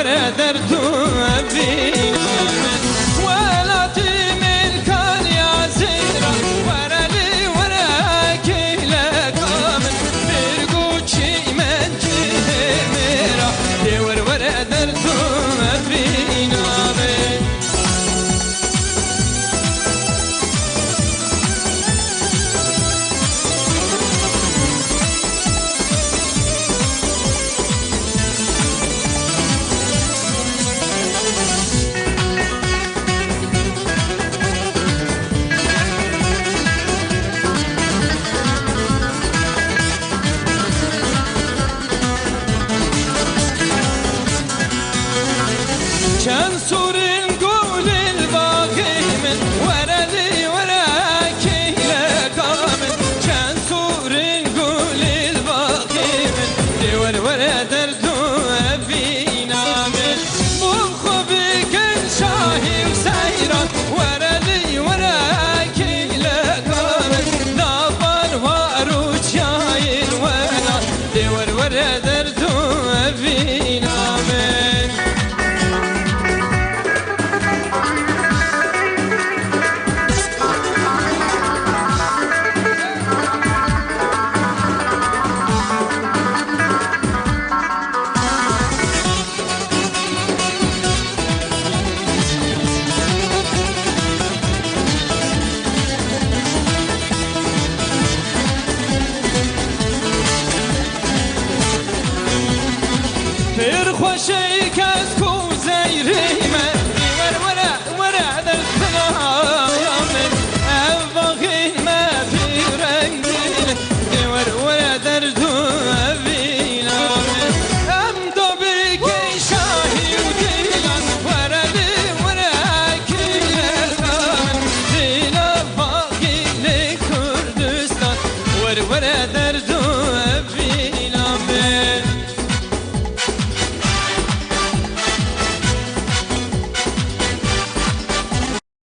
ورا درتو بينا ولاتي من كان يا زيرا ورا لي ورا كيلا كامل برقوشي من جميرا ورا درتو بينا كان سور نقول الباقي من ورا لي ورا كيلا كامل كان سور نقول الباقي من ورا درتو فينا من مخ بك شاهي وسيران ورا لي ورا كيلا كامل نابان واروج ياين ورا درتو فينا من خوشی کس